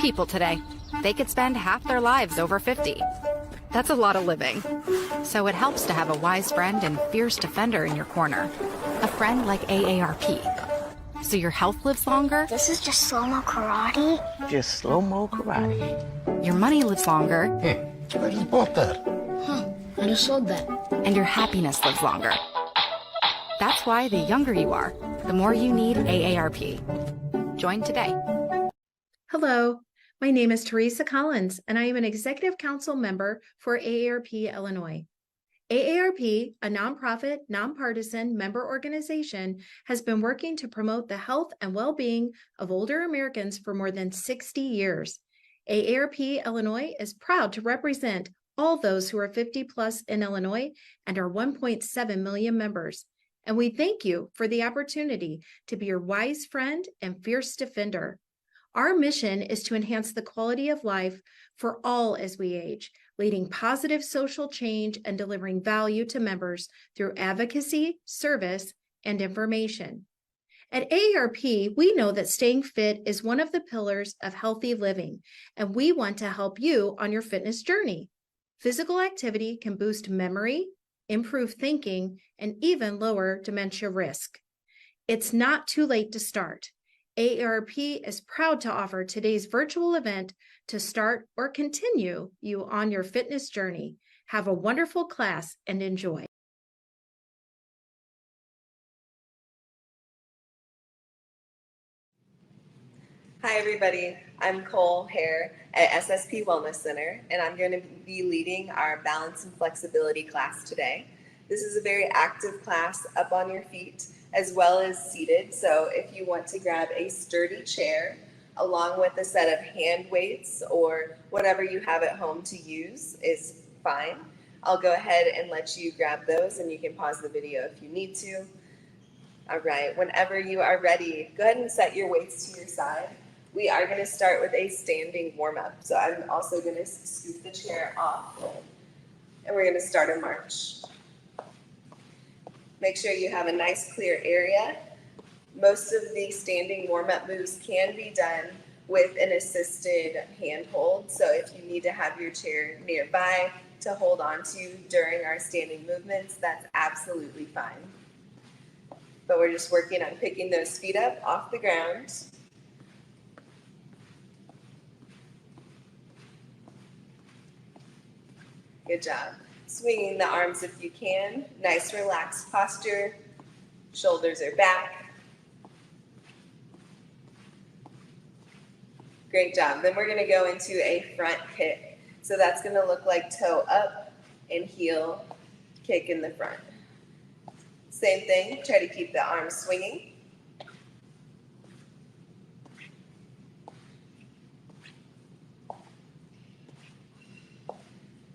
people today. They could spend half their lives over 50. That's a lot of living. So it helps to have a wise friend and fierce defender in your corner. A friend like AARP. So your health lives longer. This is just slow-mo karate? Just slow-mo karate. Your money lives longer. I just bought that. I just sold that. And your happiness lives longer. That's why the younger you are, the more you need AARP. Join today. Hello, my name is Teresa Collins, and I am an Executive Council member for AARP Illinois. AARP, a nonprofit, nonpartisan member organization, has been working to promote the health and well-being of older Americans for more than 60 years. AARP Illinois is proud to represent all those who are 50 plus in Illinois and our 1.7 million members. And we thank you for the opportunity to be your wise friend and fierce defender. Our mission is to enhance the quality of life for all as we age, leading positive social change and delivering value to members through advocacy, service, and information. At AARP, we know that staying fit is one of the pillars of healthy living, and we want to help you on your fitness journey. Physical activity can boost memory, improve thinking, and even lower dementia risk. It's not too late to start. AARP is proud to offer today's virtual event to start or continue you on your fitness journey. Have a wonderful class and enjoy. Hi everybody, I'm Cole Hare at SSP Wellness Center, and I'm going to be leading our balance and flexibility class today. This is a very active class up on your feet as well as seated, so if you want to grab a sturdy chair along with a set of hand weights or whatever you have at home to use is fine. I'll go ahead and let you grab those, and you can pause the video if you need to. All right, whenever you are ready, go ahead and set your weights to your side. We are going to start with a standing warm-up. So I'm also going to scoop the chair off, and we're going to start a march. Make sure you have a nice clear area. Most of the standing warm-up moves can be done with an assisted handhold. So if you need to have your chair nearby to hold on to during our standing movements, that's absolutely fine. But we're just working on picking those feet up off the ground. Good job. Swinging the arms if you can. Nice relaxed posture. Shoulders are back. Great job. Then we're going to go into a front kick. So that's going to look like toe up and heel kick in the front. Same thing. Try to keep the arms swinging.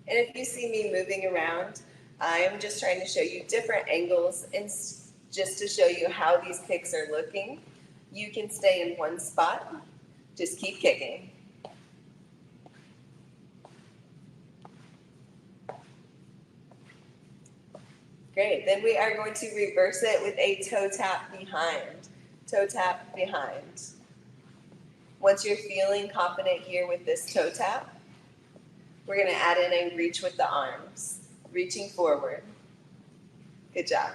And if you see me moving around, I'm just trying to show you different angles and just to show you how these kicks are looking. You can stay in one spot. Just keep kicking. Great. Then we are going to reverse it with a toe tap behind. Toe tap behind. Once you're feeling confident here with this toe tap, we're going to add in a reach with the arms, reaching forward. Good job.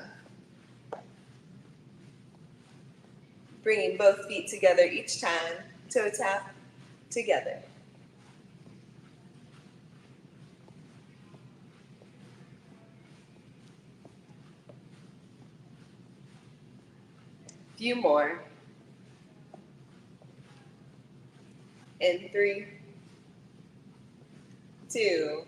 Bringing both feet together each time, toe tap together. Few more. In 3, 2,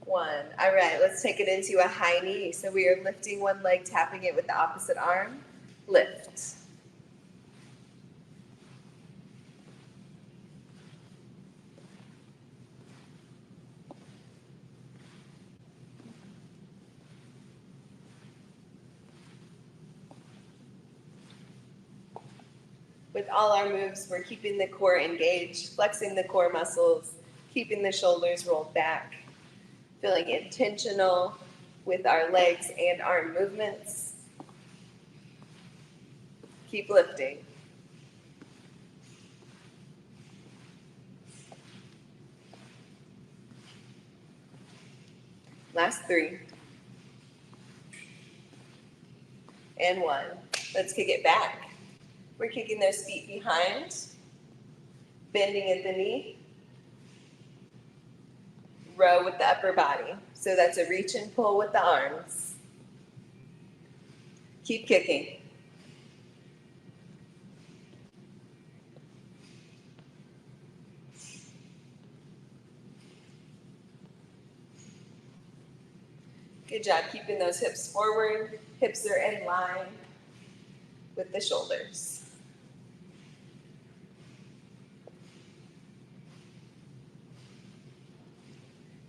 1. All right, let's take it into a high knee. So we are lifting one leg, tapping it with the opposite arm. Lift. With all our moves, we're keeping the core engaged, flexing the core muscles, keeping the shoulders rolled back, feeling intentional with our legs and arm movements. Keep lifting. Last 3. And 1. Let's kick it back. We're kicking those feet behind, bending at the knee, row with the upper body. So that's a reach and pull with the arms. Keep kicking. Good job keeping those hips forward. Hips are in line with the shoulders.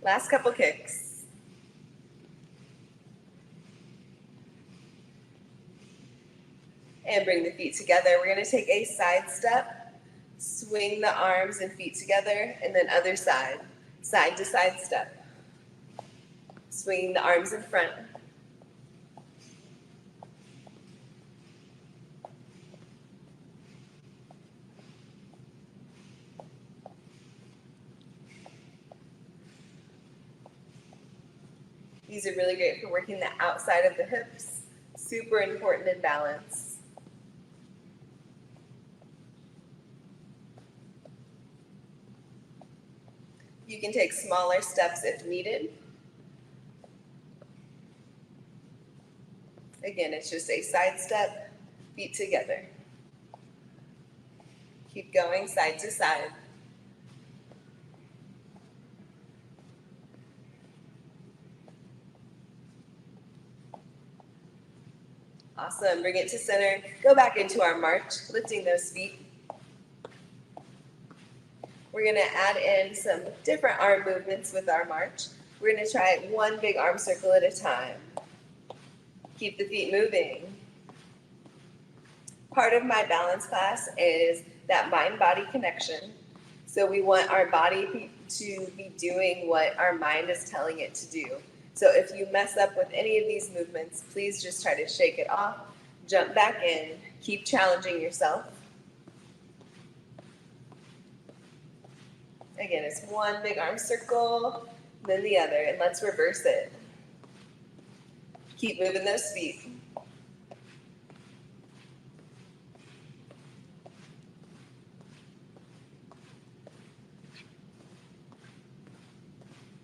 Last couple kicks. And bring the feet together. We're going to take a side step, swing the arms and feet together, and then other side. Side to side step. Swinging the arms in front. These are really great for working the outside of the hips. Super important in balance. You can take smaller steps if needed. Again, it's just a side step, feet together. Keep going side to side. Awesome, bring it to center. Go back into our march, lifting those feet. We're gonna add in some different arm movements with our march. We're gonna try one big arm circle at a time. Keep the feet moving. Part of my balance class is that mind-body connection. So we want our body to be doing what our mind is telling it to do. So if you mess up with any of these movements, please just try to shake it off, jump back in, keep challenging yourself. Again, it's one big arm circle, then the other, and let's reverse it. Keep moving those feet.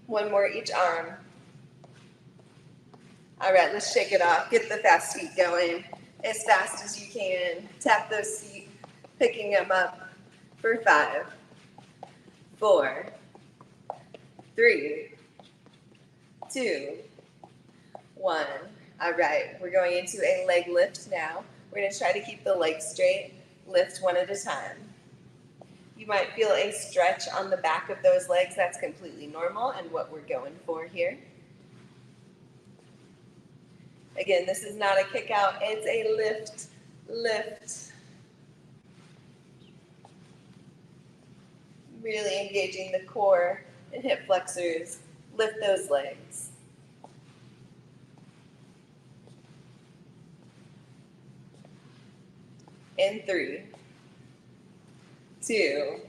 One more each arm. All right, let's shake it off. Get the fast feet going as fast as you can. Tap those feet, picking them up for 5, 4, 3, 2, 1. All right, we're going into a leg lift now. We're gonna try to keep the legs straight, lift one at a time. You might feel a stretch on the back of those legs. That's completely normal and what we're going for here. Again, this is not a kick out, it's a lift, lift. Really engaging the core and hip flexors. Lift those legs. In 3, 2,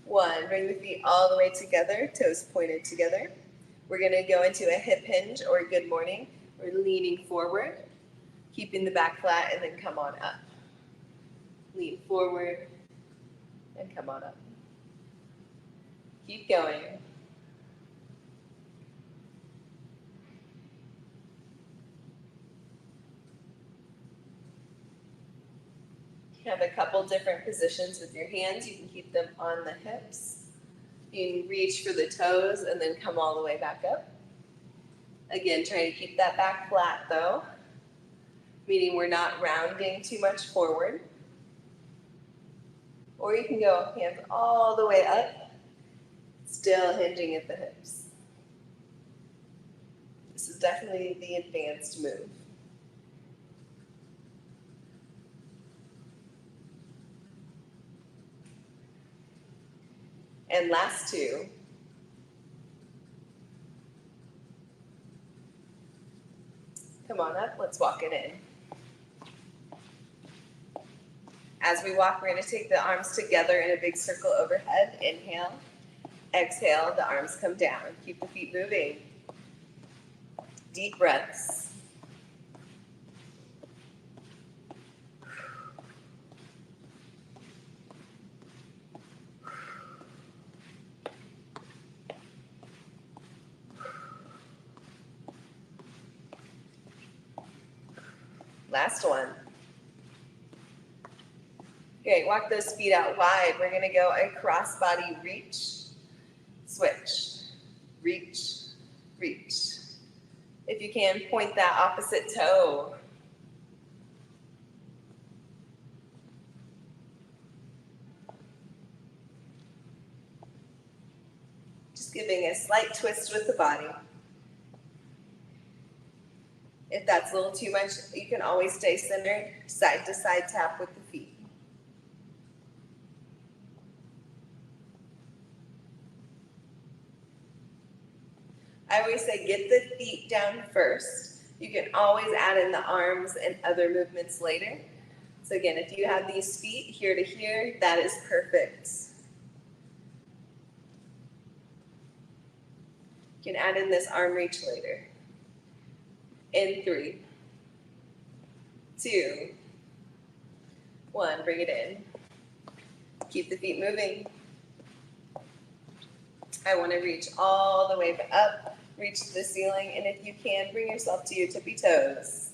1. Bring the feet all the way together, toes pointed together. We're going to go into a hip hinge or good morning. We're leaning forward, keeping the back flat, and then come on up. Lean forward and come on up. Keep going. You have a couple different positions with your hands. You can keep them on the hips. You can reach for the toes and then come all the way back up. Again, trying to keep that back flat though, meaning we're not rounding too much forward. Or you can go hands all the way up, still hinging at the hips. This is definitely the advanced move. And last 2. Come on up, let's walk it in. As we walk, we're going to take the arms together in a big circle overhead. Inhale, exhale, the arms come down. Keep the feet moving. Deep breaths. Last one. Great, walk those feet out wide. We're gonna go a cross-body reach, switch, reach, reach. If you can, point that opposite toe. Just giving a slight twist with the body. If that's a little too much, you can always stay centered, side to side tap with the feet. I always say get the feet down first. You can always add in the arms and other movements later. So again, if you have these feet here to here, that is perfect. You can add in this arm reach later. In 3, 2, 1, bring it in. Keep the feet moving. I want to reach all the way up, reach to the ceiling, and if you can, bring yourself to your tippy toes.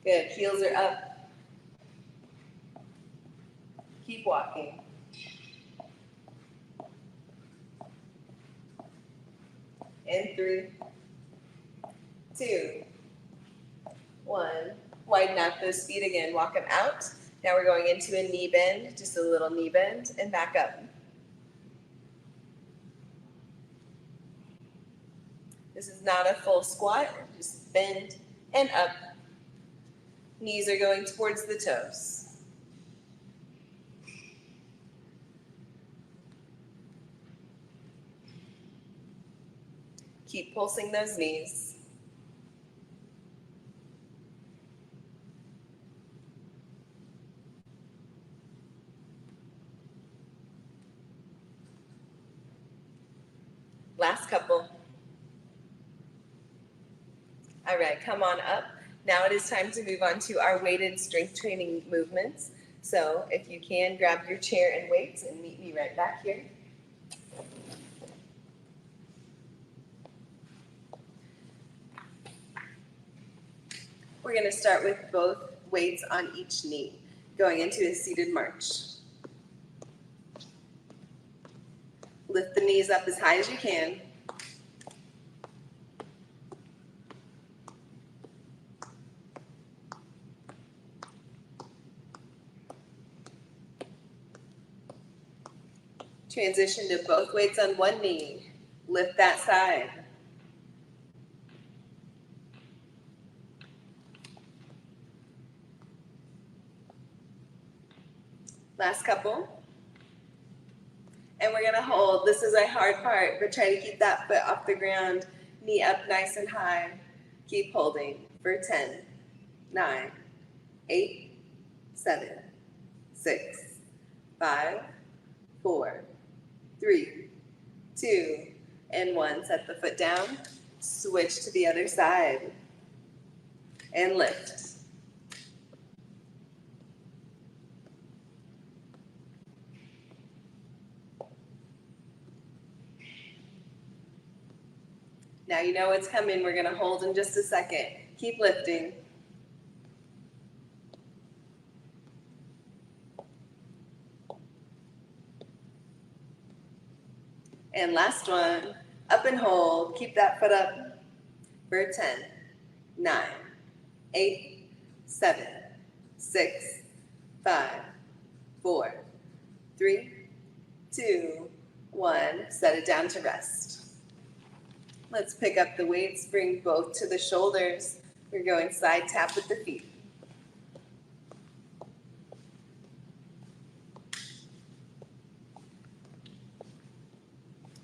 Good, heels are up. Keep walking. In 3, 2, 1. Widen out those feet again. Walk them out. Now we're going into a knee bend, just a little knee bend, and back up. This is not a full squat. Just bend and up. Knees are going towards the toes. Keep pulsing those knees. Last couple. All right, come on up. Now it is time to move on to our weighted strength training movements. So if you can, grab your chair and weights and meet me right back here. We're going to start with both weights on each knee, going into a seated march. Lift the knees up as high as you can. Transition to both weights on one knee. Lift that side. Last couple. And we're gonna hold. This is a hard part, but try to keep that foot off the ground, knee up nice and high. Keep holding for 10, 9, 8, 7, 6, 5, 4, 3, 2, and 1. Set the foot down. Switch to the other side. And lift. Now you know what's coming. We're going to hold in just a second. Keep lifting. And last one. Up and hold. Keep that foot up for 10, 9, 8, 7, 6, 5, 4, 3, 2, 1. Set it down to rest. Let's pick up the weights, bring both to the shoulders. We're going side tap with the feet.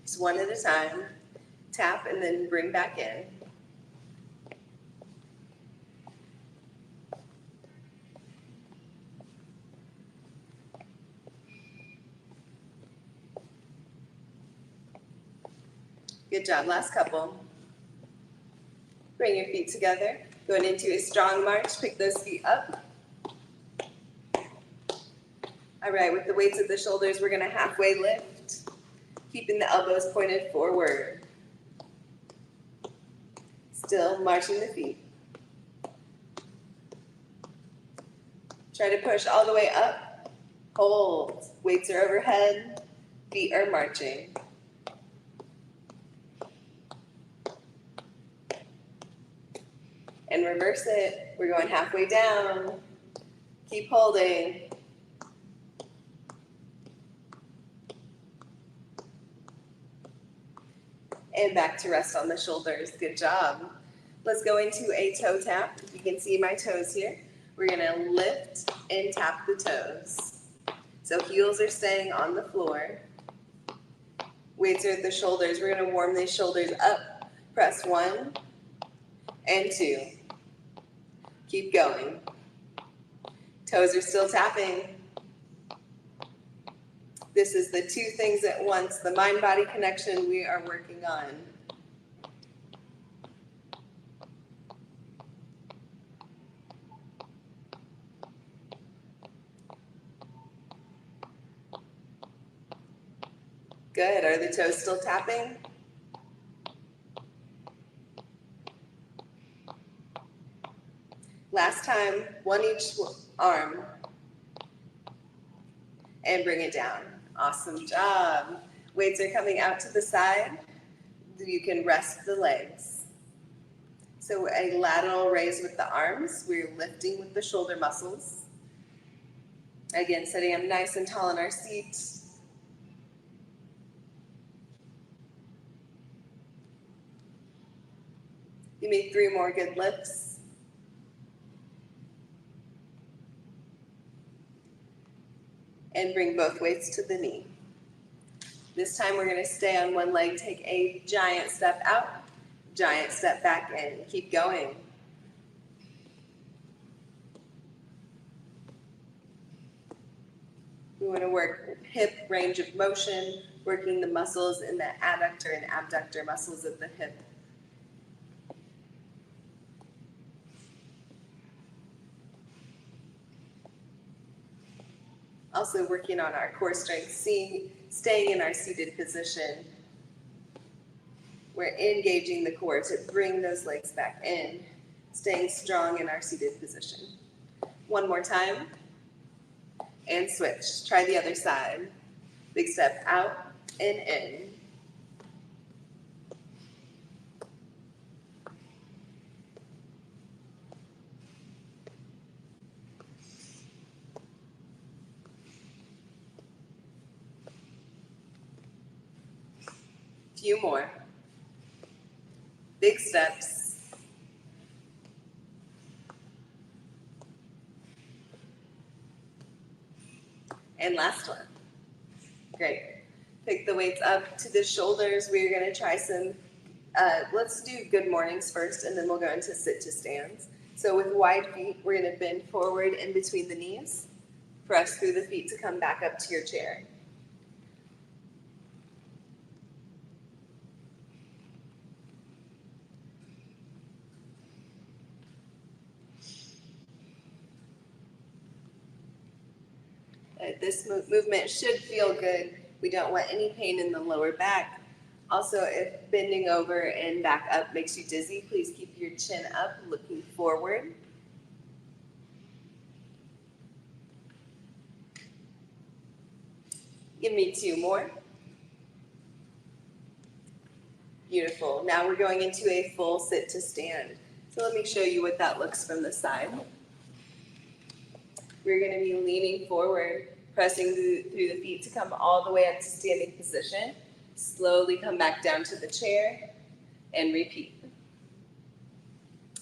Just one at a time. Tap and then bring back in. Good job, last couple. Bring your feet together. Going into a strong march, pick those feet up. All right, with the weights of the shoulders, we're gonna halfway lift, keeping the elbows pointed forward. Still marching the feet. Try to push all the way up. Hold. Weights are overhead. Feet are marching. And reverse it. We're going halfway down. Keep holding. And back to rest on the shoulders. Good job. Let's go into a toe tap. You can see my toes here. We're gonna lift and tap the toes. So heels are staying on the floor. Weights are at the shoulders. We're gonna warm these shoulders up. Press 1 and 2. Keep going. Toes are still tapping. This is the two things at once, the mind-body connection we are working on. Good, are the toes still tapping? Last time, one each arm. And bring it down. Awesome job. Weights are coming out to the side. You can rest the legs. So a lateral raise with the arms. We're lifting with the shoulder muscles. Again, sitting up nice and tall in our seat. Give me 3 more good lifts. And bring both weights to the knee. This time we're going to stay on one leg, take a giant step out, giant step back in. Keep going. We want to work hip range of motion, working the muscles in the adductor and abductor muscles of the hip. Also working on our core strength, staying in our seated position. We're engaging the core to bring those legs back in, staying strong in our seated position. One more time, and switch. Try the other side. Big step out and in. Few more. Big steps. And last one. Great. Pick the weights up to the shoulders. We're going to try some, let's do good mornings first, and then we'll go into sit to stands. So with wide feet, we're going to bend forward in between the knees. Press through the feet to come back up to your chair. This movement should feel good. We don't want any pain in the lower back. Also, if bending over and back up makes you dizzy, please keep your chin up, looking forward. Give me 2 more. Beautiful. Now we're going into a full sit to stand. So let me show you what that looks from the side. We're going to be leaning forward, pressing through the feet to come all the way up to standing position. Slowly come back down to the chair and repeat.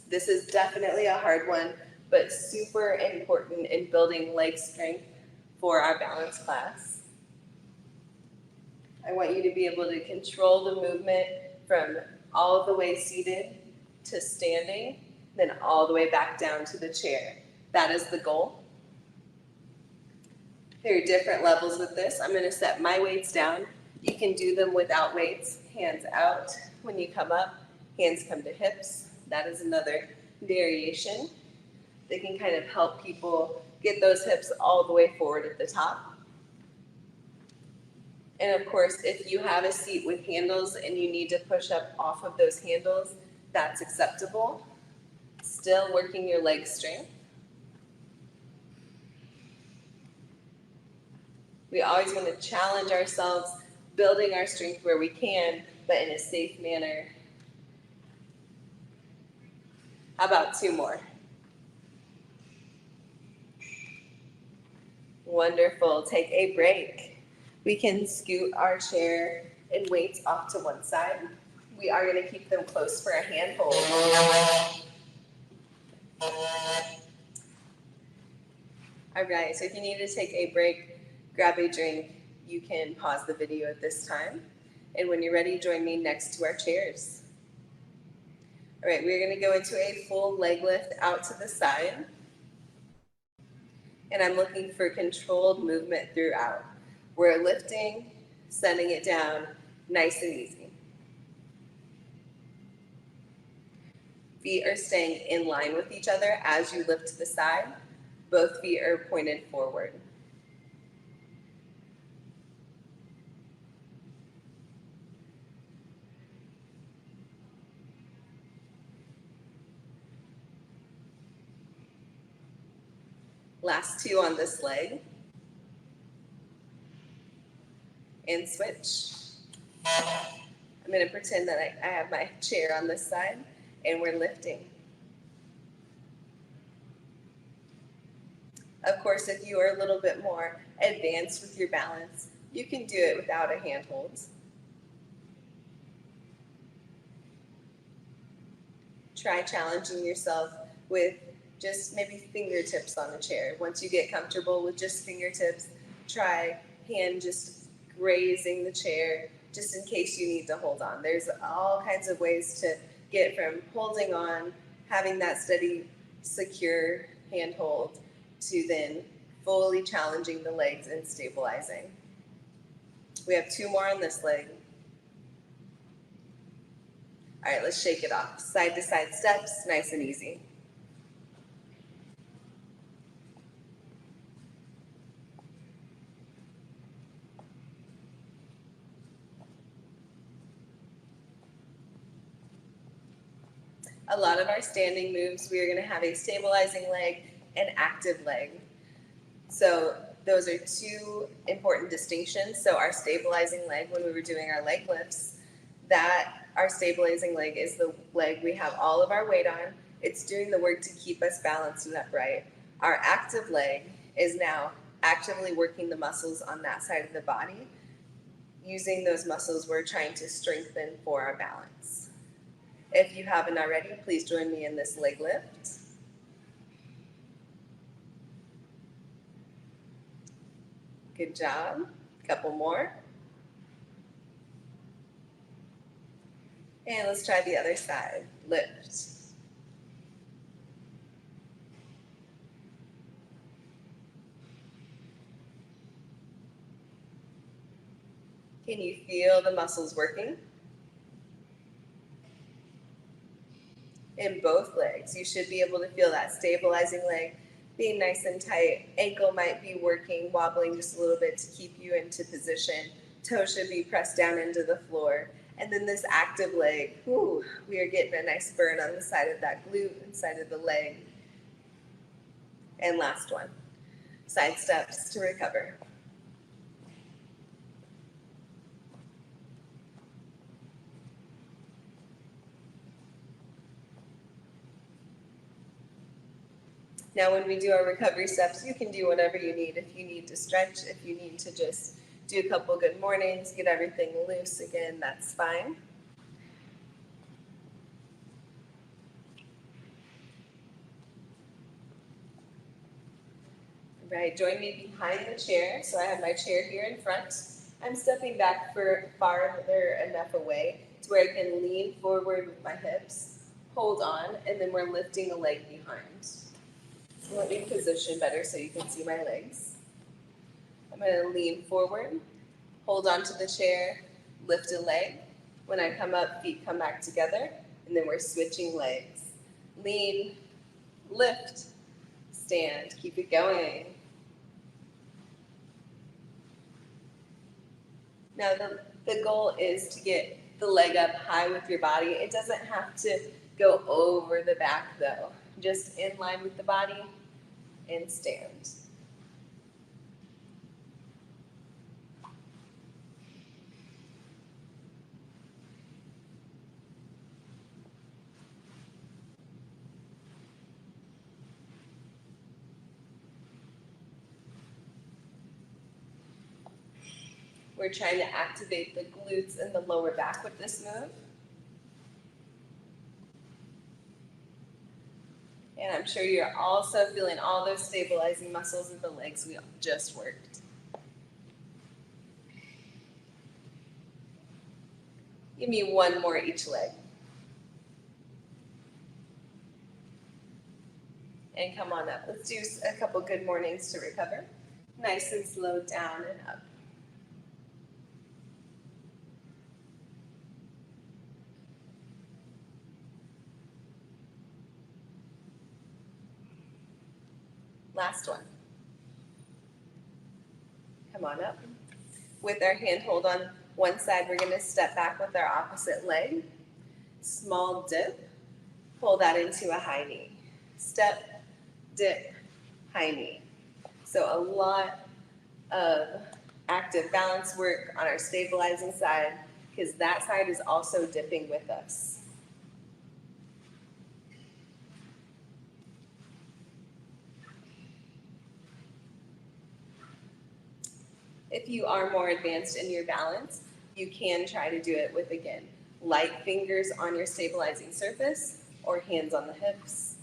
This is definitely a hard one, but super important in building leg strength for our balance class. I want you to be able to control the movement from all the way seated to standing, then all the way back down to the chair. That is the goal. There are different levels with this. I'm going to set my weights down You can do them without weights, hands out. When you come up, hands come to hips. That is another variation. They can kind of help people get those hips all the way forward at the top. And of course, if you have a seat with handles and you need to push up off of those handles, that's acceptable. Still working your leg strength. We always want to challenge ourselves, building our strength where we can, but in a safe manner. How about 2 more? Wonderful. Take a break. We can scoot our chair and weights off to one side. We are going to keep them close for a handhold. All right, so if you need to take a break, grab a drink, you can pause the video at this time. And when you're ready, join me next to our chairs. All right, we're going to go into a full leg lift out to the side. And I'm looking for controlled movement throughout. We're lifting, sending it down, nice and easy. Feet are staying in line with each other as you lift to the side. Both feet are pointed forward. Last 2 on this leg. And switch. I'm going to pretend that I have my chair on this side and we're lifting. Of course, if you are a little bit more advanced with your balance, you can do it without a handhold. Try challenging yourself with just maybe fingertips on the chair. Once you get comfortable with just fingertips, try hand just grazing the chair just in case you need to hold on. There's all kinds of ways to get from holding on, having that steady, secure handhold, to then fully challenging the legs and stabilizing. We have 2 more on this leg. All right, let's shake it off. Side to side steps, nice and easy. A lot of our standing moves, we are going to have a stabilizing leg and active leg. So those are 2 important distinctions. So our stabilizing leg, when we were doing our leg lifts, that our stabilizing leg is the leg we have all of our weight on. It's doing the work to keep us balanced and upright. Our active leg is now actively working the muscles on that side of the body. Using those muscles, we're trying to strengthen for our balance. If you haven't already, please join me in this leg lift. Good job. Couple more. And let's try the other side. Lift. Can you feel the muscles working? In both legs, you should be able to feel that stabilizing leg being nice and tight. Ankle might be working, wobbling just a little bit to keep you into position. Toe should be pressed down into the floor. And then this active leg, whew, we are getting a nice burn on the side of that glute and side of the leg. And last one, side steps to recover. Now, when we do our recovery steps, you can do whatever you need. If you need to stretch, if you need to just do a couple good mornings, get everything loose again, that's fine. Right, join me behind the chair. So I have my chair here in front. I'm stepping back farther enough away to where I can lean forward with my hips, hold on, and then we're lifting the leg behind. Let me position better so you can see my legs. I'm going to lean forward, Hold onto the chair, lift a leg. When I come up, feet come back together, and then we're switching legs. Lean, lift, stand, keep it going. Now the goal is to get the leg up high with your body. It doesn't have to go over the back though. Just in line with the body and stand. We're trying to activate the glutes and the lower back with this move. And I'm sure you're also feeling all those stabilizing muscles of the legs we just worked. Give me one more each leg. And come on up. Let's do a couple good mornings to recover. Nice and slow down and up. Last one. Come on up. With our hand hold on one side, we're going to step back with our opposite leg. Small dip. Pull that into a high knee. Step, dip, high knee. So a lot of active balance work on our stabilizing side because that side is also dipping with us. If you are more advanced in your balance, you can try to do it with, again, light fingers on your stabilizing surface or hands on the hips.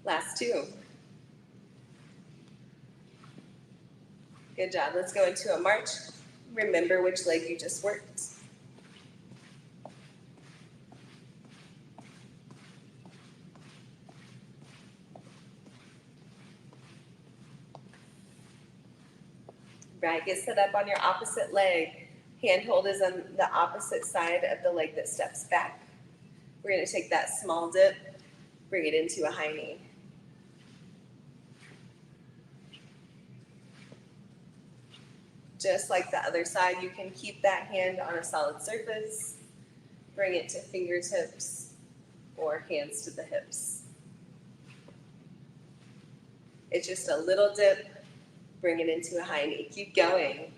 Last two. Good job. Let's go into a march. Remember which leg you just worked. Right, get set up on your opposite leg. Handhold is on the opposite side of the leg that steps back. We're going to take that small dip, bring it into a high knee. Just like the other side, you can keep that hand on a solid surface, bring it to fingertips or hands to the hips. It's just a little dip. Bring it into a high knee. Keep going.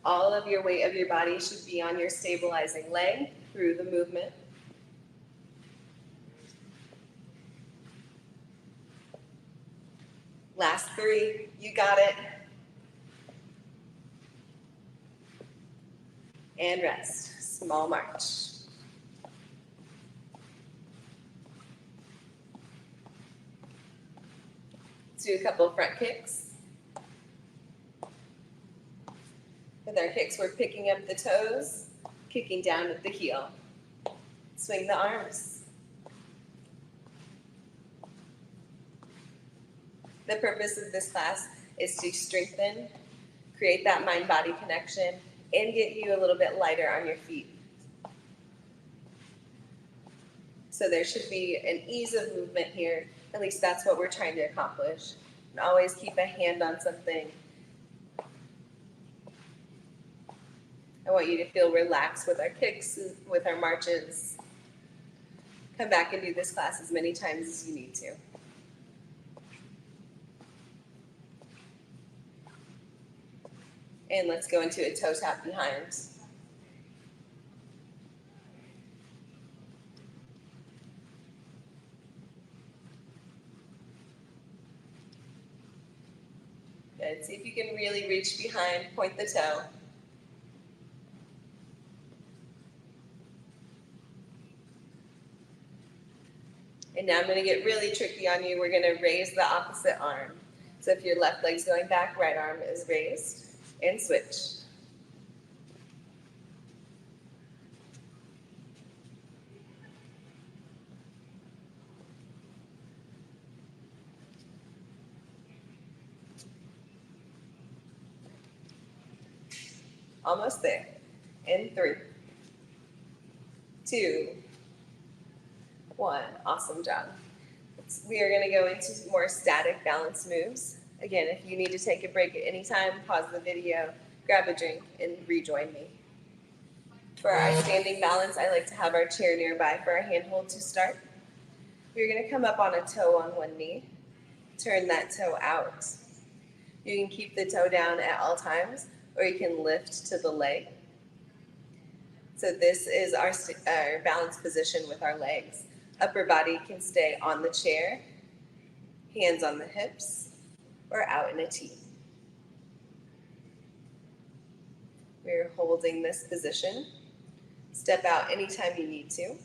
All of your weight of your body should be on your stabilizing leg through the movement. Last three. You got it. And rest. Small march. Do a couple of front kicks. With our kicks, we're picking up the toes, kicking down at the heel. Swing the arms. The purpose of this class is to strengthen, create that mind-body connection, and get you a little bit lighter on your feet. So there should be an ease of movement here. At least that's what we're trying to accomplish. And always keep a hand on something. I want you to feel relaxed with our kicks, with our marches. Come back and do this class as many times as you need to. And let's go into a toe tap behind. Good. See if you can really reach behind, point the toe. And now I'm going to get really tricky on you. We're going to raise the opposite arm. So if your left leg's going back, right arm is raised, and switch. Almost there. In 3, 2, 1. Awesome job. We are going to go into more static balance moves. Again, if you need to take a break at any time, pause the video, grab a drink, and rejoin me. For our standing balance, I like to have our chair nearby for our handhold to start. We're going to come up on a toe on one knee. Turn that toe out. You can keep the toe down at all times, or you can lift to the leg. So this is our balance position with our legs. Upper body can stay on the chair, hands on the hips, or out in a T. We're holding this position. Step out anytime you need to,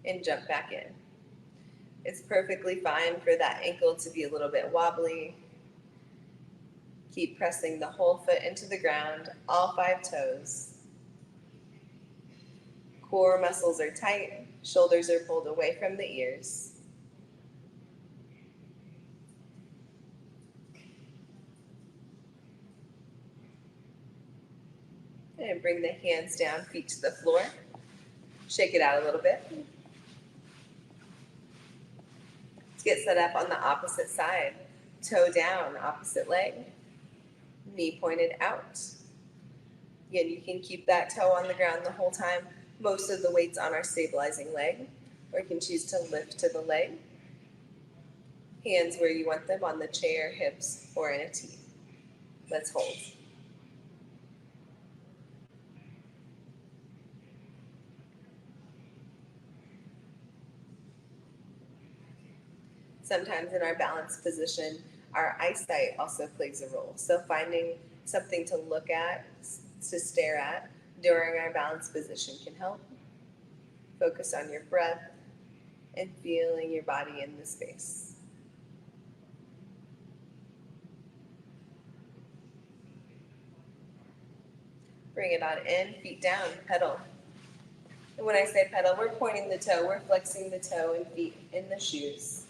and jump back in. It's perfectly fine for that ankle to be a little bit wobbly. Keep pressing the whole foot into the ground, all 5 toes. Core muscles are tight, shoulders are pulled away from the ears. And bring the hands down, feet to the floor. Shake it out a little bit. Let's get set up on the opposite side. Toe down, opposite leg. Knee pointed out. Again, you can keep that toe on the ground the whole time. Most of the weight's on our stabilizing leg, or you can choose to lift to the leg. Hands where you want them, on the chair, hips, or in a T. Let's hold. Sometimes in our balanced position, our eyesight also plays a role. So finding something to look at, to stare at during our balanced position can help. Focus on your breath and feeling your body in the space. Bring it on in, feet down, pedal. And when I say pedal, we're pointing the toe, we're flexing the toe and feet in the shoes.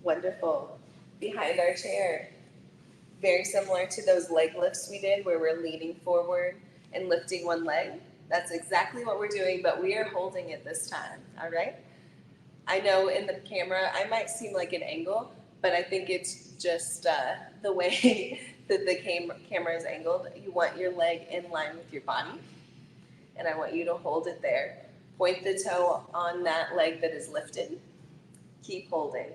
Wonderful. Behind our chair. Very similar to those leg lifts we did where we're leaning forward and lifting one leg. That's exactly what we're doing, but we are holding it this time, all right? I know in the camera I might seem like an angle, but I think it's just the way that the camera is angled. You want your leg in line with your body, and I want you to hold it there. Point the toe on that leg that is lifted. Keep holding.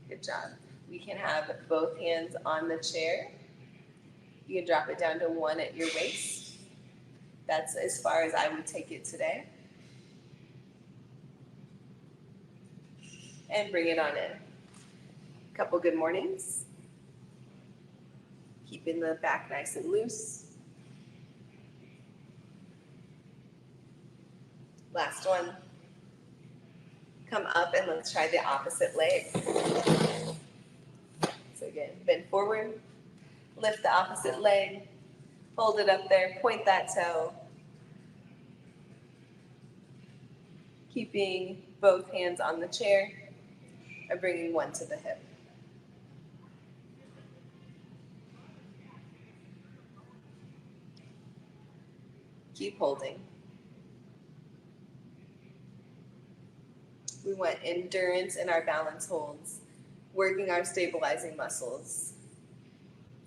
Good job. We can have both hands on the chair. You can drop it down to 1 at your waist. That's as far as I would take it today. And bring it on in. A couple good mornings. Keeping the back nice and loose. Last one. Come up and let's try the opposite leg. So again, bend forward, lift the opposite leg, hold it up there, point that toe. Keeping both hands on the chair and bringing one to the hip. Keep holding. We want endurance in our balance holds, working our stabilizing muscles,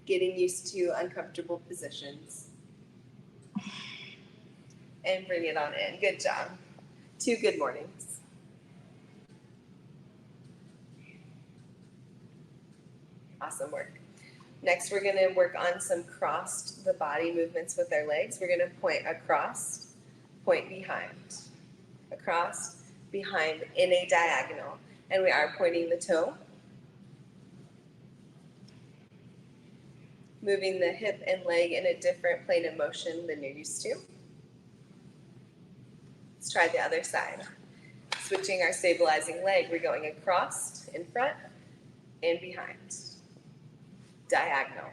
getting used to uncomfortable positions. And bring it on in. Good job. 2 good mornings. Awesome work. Next, we're going to work on some crossed the body movements with our legs. We're going to point across, point behind. Across, behind, in a diagonal. And we are pointing the toe. Moving the hip and leg in a different plane of motion than you're used to. Let's try the other side. Switching our stabilizing leg, we're going across, in front, and behind. Diagonal.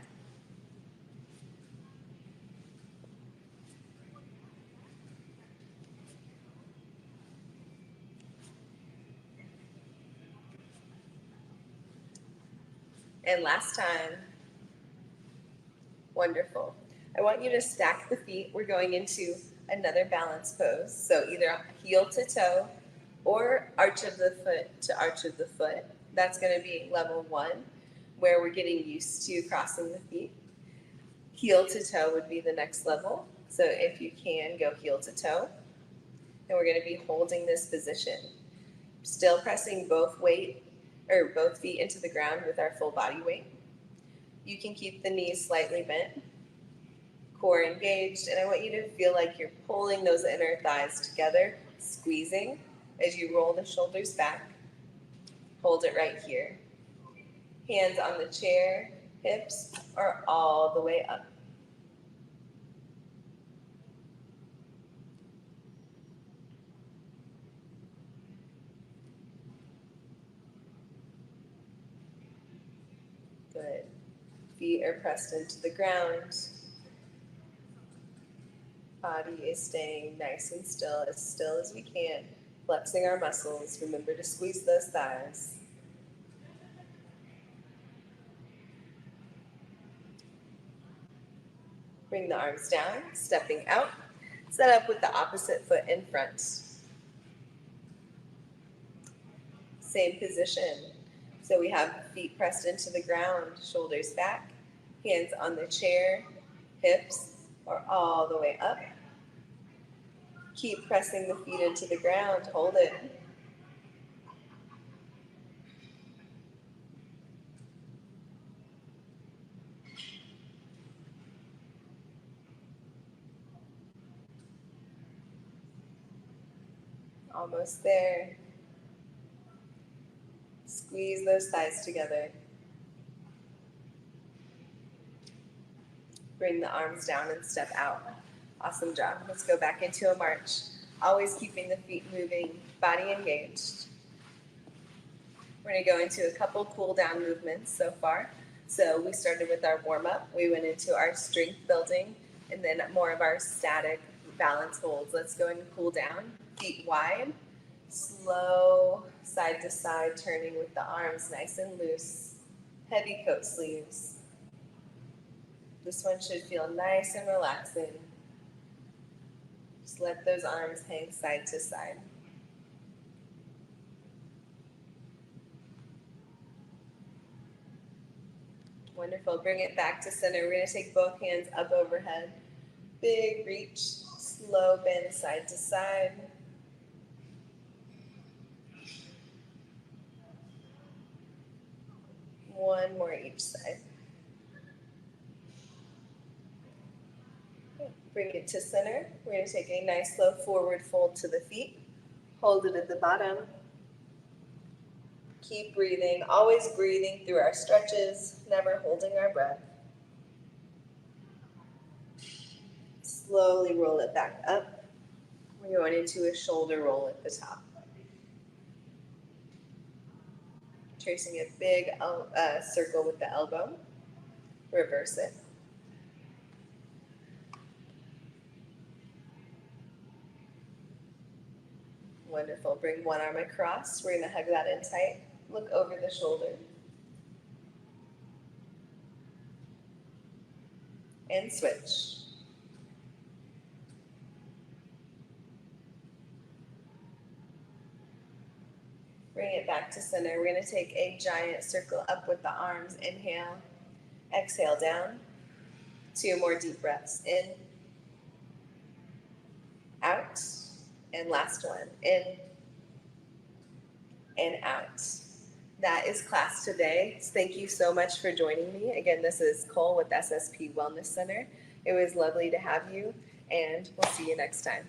And last time. Wonderful. I want you to stack the feet. We're going into another balance pose. So either heel to toe or arch of the foot to arch of the foot. That's going to be level 1, where we're getting used to crossing the feet. Heel to toe would be the next level. So if you can, go heel to toe. And we're going to be holding this position. Still pressing both feet into the ground with our full body weight. You can keep the knees slightly bent, core engaged, and I want you to feel like you're pulling those inner thighs together, squeezing as you roll the shoulders back. Hold it right here. Hands on the chair, hips are all the way up. Good. Feet are pressed into the ground. Body is staying nice and still as we can. Flexing our muscles. Remember to squeeze those thighs. Bring the arms down, stepping out. Set up with the opposite foot in front. Same position. So we have feet pressed into the ground, shoulders back, hands on the chair, hips are all the way up. Keep pressing the feet into the ground, hold it. Almost there. Squeeze those thighs together. Bring the arms down and step out. Awesome job. Let's go back into a march. Always keeping the feet moving, body engaged. We're going to go into a couple cool down movements so far. So we started with our warm up. We went into our strength building and then more of our static balance holds. Let's go into cool down. Feet wide. Slow side to side turning with the arms nice and loose. Heavy coat sleeves. This one should feel nice and relaxing. Just let those arms hang side to side. Wonderful. Bring it back to center. We're going to take both hands up overhead. Big reach, slow bend side to side. One more each side. Bring it to center. We're going to take a nice slow forward fold to the feet. Hold it at the bottom. Keep breathing, always breathing through our stretches, never holding our breath. Slowly roll it back up. We're going into a shoulder roll at the top. Tracing a big circle with the elbow. Reverse it. Wonderful. Bring one arm across. We're going to hug that in tight. Look over the shoulder. And switch. Bring it back to center. We're going to take a giant circle up with the arms. Inhale. Exhale down. 2 more deep breaths. In. Out. And last one. In. And out. That is class today. Thank you so much for joining me. Again, this is Cole with SSP Wellness Center. It was lovely to have you, and we'll see you next time.